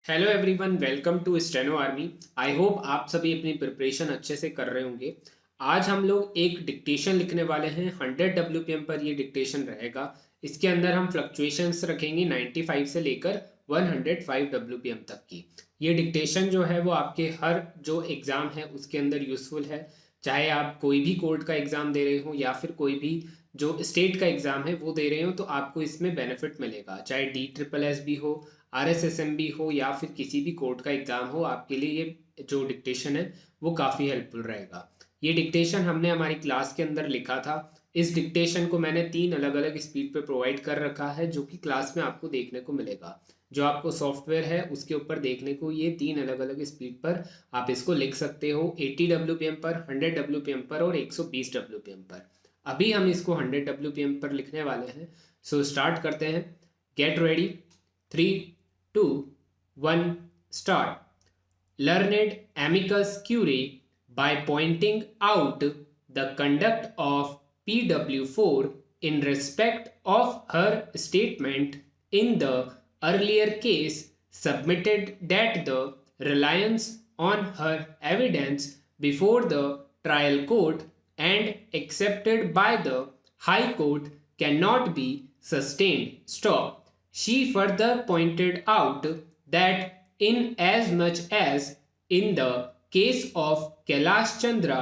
Hello everyone, welcome to steno army. I hope आप सभी अपनी प्रिपरेशन अच्छे से कर रहे होंगे। आज हम लोग एक डिक्टेशन लिखने वाले हैं। 100 WPM पर ये डिक्टेशन रहेगा। इसके अंदर हम फ्लक्चुएशंस रखेंगे 95 से लेकर 105 WPM तक की। ये डिक्टेशन जो है वो आपके हर जो एग्ज़ाम है उसके अंदर यूज़फुल है। चाहे आप कोई भी कोर्ट का एग्ज़ाम दे रहे हो या फिर कोई भी जो स्टेट का एग्ज़ाम है वो दे रहे हो, तो आपको इसमें बेनिफिट मिलेगा। चाहे DSSS भी हो, RSSM भी हो या फिर किसी भी कोर्ट का एग्ज़ाम हो, आपके लिए ये जो डिक्टेशन है वो काफ़ी हेल्पफुल रहेगा। ये डिक्टेशन हमने हमारी क्लास के अंदर लिखा था। इस डिक्टेशन को मैंने 3 अलग अलग स्पीड पे प्रोवाइड कर रखा है, जो कि क्लास में आपको देखने को मिलेगा। जो आपको सॉफ्टवेयर है उसके ऊपर देखने को ये 3 अलग अलग स्पीड पर आप इसको लिख सकते हो। 80 WPM पर, 100 WPM पर और 120 WPM पर। अभी हम इसको 100 WPM पर लिखने वाले हैं। सो स्टार्ट करते हैं। Get ready. 3, 2, 1, start. Learned amicus curiae, by pointing out the conduct of PW4 in respect of her statement in the earlier case, submitted that the reliance on her evidence before the trial court and accepted by the High Court cannot be sustained. Stop. She further pointed out that in as much as in the case of Kailash Chandra,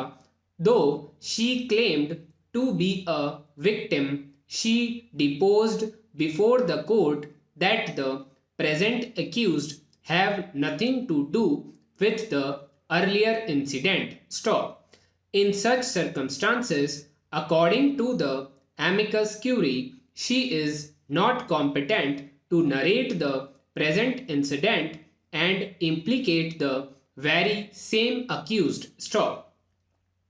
though she claimed to be a victim, she deposed before the court that the present accused have nothing to do with the earlier incident. Stop. In such circumstances, according to the amicus curiae, she is not competent to narrate the present incident and implicate the very same accused. Stop.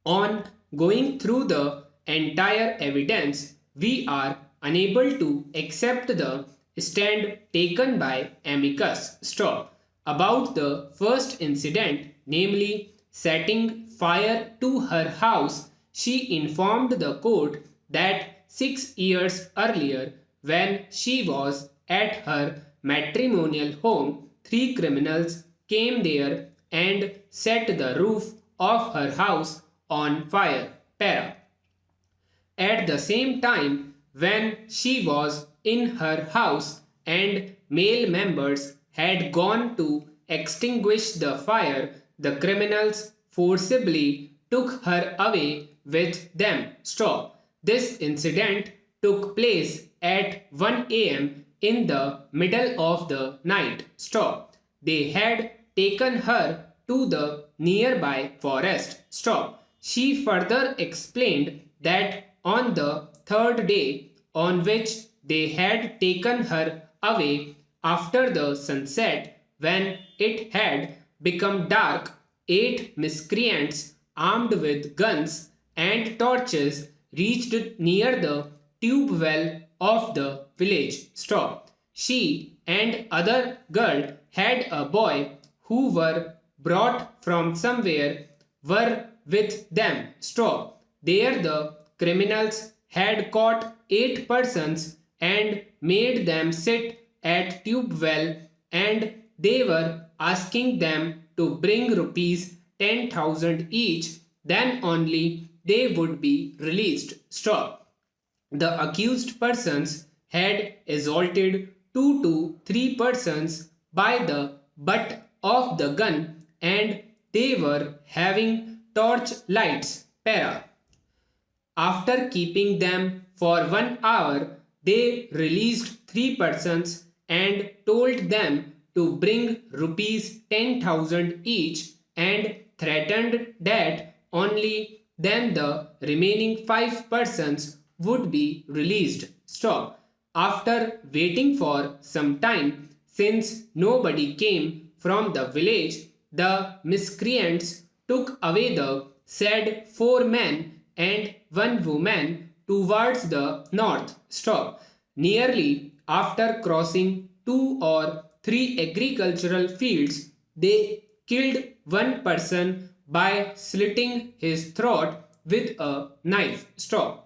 On going through the entire evidence, we are unable to accept the stand taken by amicus. Stop. About the first incident, namely setting fire to her house, she informed the court that 6 years earlier, when she was at her matrimonial home, 3 criminals came there and set the roof of her house on fire. Para. At the same time, when she was in her house and male members had gone to extinguish the fire, the criminals forcibly took her away with them. Stop. This incident took place at 1 a.m. in the middle of the night. Stop. They had taken her to the nearby forest. Stop. She further explained that on the third day on which they had taken her away after the sunset, when it had become dark, 8 miscreants armed with guns and torches reached near the tube well of the village. Stop. She and other girl had a boy who were brought from somewhere were with them. Stop. There the criminals had caught 8 persons and made them sit at tube well, and they were asking them to bring rupees 10,000 each, then only they would be released. Stop. The accused persons had assaulted 2 to 3 persons by the butt of the gun, and they were having torch lights. Para. After keeping them for 1 hour, they released 3 persons and told them to bring rupees 10,000 each, and threatened that only then the remaining 5 persons would be released. Stop. After waiting for some time, since nobody came from the village, the miscreants took away the said 4 men and 1 woman towards the north. Stop. Nearly after crossing 2 or 3 agricultural fields, they killed 1 person by slitting his throat with a knife. Stop.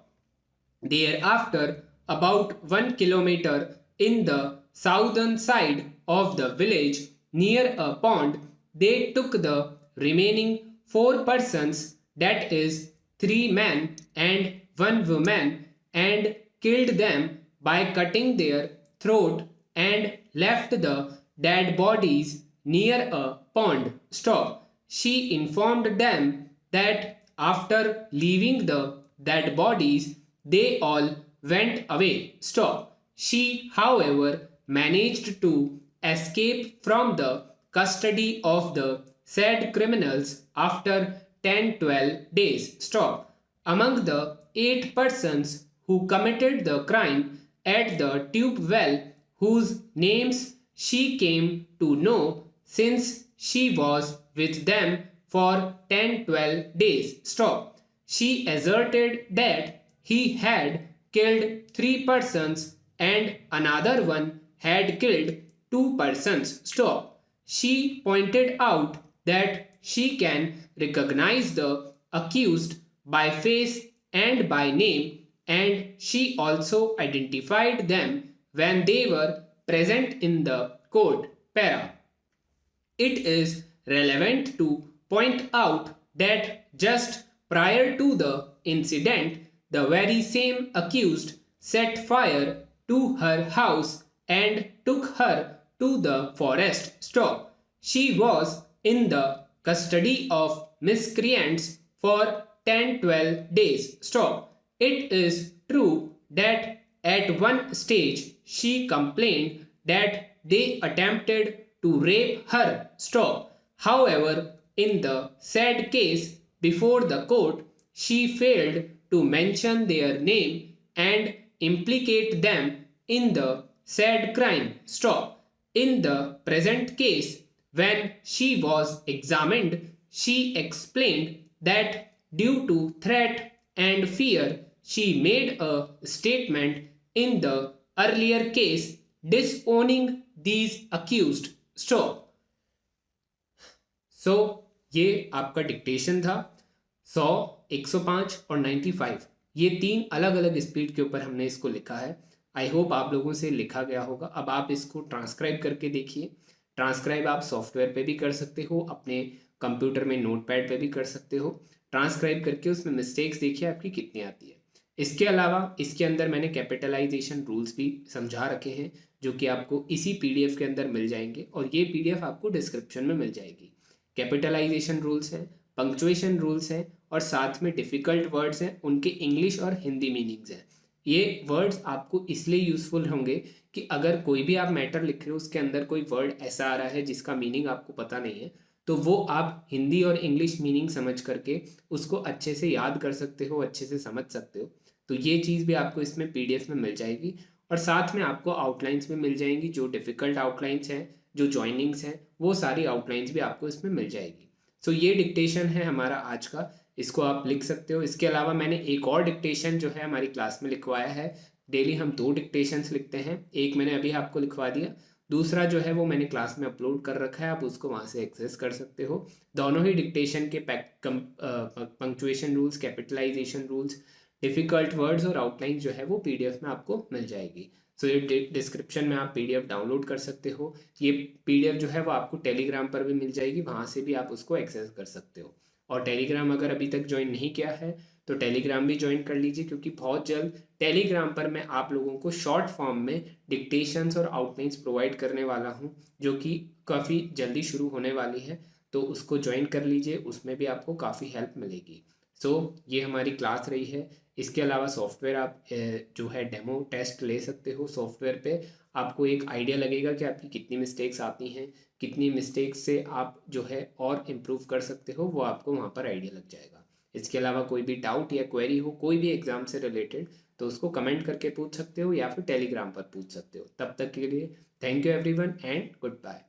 Thereafter, about 1 kilometer in the southern side of the village, near a pond, they took the remaining 4 persons, that is 3 men and 1 woman, and killed them by cutting their throat and left the dead bodies near a pond. Stop. She informed them that after leaving the dead bodies, they all went away. Stop. She, however, managed to escape from the custody of the said criminals after 10-12 days. Stop. Among the 8 persons who committed the crime at the tube well, whose names she came to know since she was with them for 10-12 days. Stop. She asserted that he had killed 3 persons and another one had killed 2 persons. Stop. She pointed out that she can recognize the accused by face and by name, and she also identified them when they were present in the court. Para. It is relevant to point out that just prior to the incident, the very same accused set fire to her house and took her to the forest. Stop. She was in the custody of miscreants for 10-12 days. Stop. It is true that at one stage she complained that they attempted to rape her. Stop. However, in the said case before the court, she failed to mention their name and implicate them in the said crime. Stop. In the present case, when she was examined, she explained that due to threat and fear, she made a statement in the earlier case disowning these accused. Stop. So, ये आपका dictation था। 100, 105 और 95, ये 3 अलग अलग speed के ऊपर हमने इसको लिखा है। आई होप आप लोगों से लिखा गया होगा। अब आप इसको ट्रांसक्राइब करके देखिए। ट्रांसक्राइब आप सॉफ्टवेयर पे भी कर सकते हो, अपने कंप्यूटर में नोटपैड पे भी कर सकते हो। ट्रांसक्राइब करके उसमें मिस्टेक्स देखिए आपकी कितनी आती है। इसके अलावा इसके अंदर मैंने कैपिटलाइजेशन रूल्स भी समझा रखे हैं, जो कि आपको इसी पीडीएफ के अंदर मिल जाएंगे, और ये पीडीएफ आपको डिस्क्रिप्शन में मिल जाएगी। कैपिटलाइजेशन रूल्स हैं, पंक्चुएशन रूल्स हैं, और साथ में डिफ़िकल्ट वर्ड्स हैं, उनके इंग्लिश और हिंदी मीनिंग्स हैं। ये वर्ड्स आपको इसलिए यूज़फुल होंगे कि अगर कोई भी आप मैटर लिख रहे हो, उसके अंदर कोई वर्ड ऐसा आ रहा है जिसका मीनिंग आपको पता नहीं है, तो वो आप हिंदी और इंग्लिश मीनिंग समझ करके उसको अच्छे से याद कर सकते हो, अच्छे से समझ सकते हो। तो ये चीज़ भी आपको इसमें पीडीएफ में मिल जाएगी, और साथ में आपको आउटलाइंस भी मिल जाएंगी। जो डिफ़िकल्ट आउटलाइंस हैं, जो जॉइनिंग्स हैं, वो सारी आउटलाइंस भी आपको इसमें मिल जाएगी। सो ये डिक्टेशन है हमारा आज का, इसको आप लिख सकते हो। इसके अलावा मैंने एक और डिक्टेशन जो है हमारी क्लास में लिखवाया है। डेली हम 2 डिक्टेशंस लिखते हैं, एक मैंने अभी आपको लिखवा दिया, दूसरा जो है वो मैंने क्लास में अपलोड कर रखा है, आप उसको वहाँ से एक्सेस कर सकते हो। दोनों ही डिक्टेशन के punctuation rules, capitalisation rules, difficult words और आउटलाइन जो है वो पीडीएफ में आपको मिल जाएगी। सो ये डिस्क्रिप्शन में आप पीडीएफ डाउनलोड कर सकते हो। ये पीडीएफ जो है वो आपको टेलीग्राम पर भी मिल जाएगी, वहाँ से भी आप उसको एक्सेस कर सकते हो। और टेलीग्राम अगर अभी तक ज्वाइन नहीं किया है तो टेलीग्राम भी ज्वाइन कर लीजिए, क्योंकि बहुत जल्द टेलीग्राम पर मैं आप लोगों को शॉर्ट फॉर्म में डिक्टेशंस और आउटलाइंस प्रोवाइड करने वाला हूं, जो कि काफ़ी जल्दी शुरू होने वाली है। तो उसको ज्वाइन कर लीजिए, उसमें भी आपको काफ़ी हेल्प मिलेगी। सो ये हमारी क्लास रही है। इसके अलावा सॉफ्टवेयर आप जो है डेमो टेस्ट ले सकते हो। सॉफ्टवेयर पे आपको एक आइडिया लगेगा कि आपकी कितनी मिस्टेक्स आती हैं, कितनी मिस्टेक्स से आप जो है और इम्प्रूव कर सकते हो, वो आपको वहाँ पर आइडिया लग जाएगा। इसके अलावा कोई भी डाउट या क्वेरी हो कोई भी एग्ज़ाम से रिलेटेड, तो उसको कमेंट करके पूछ सकते हो या फिर टेलीग्राम पर पूछ सकते हो। तब तक के लिए thank you everyone and good bye.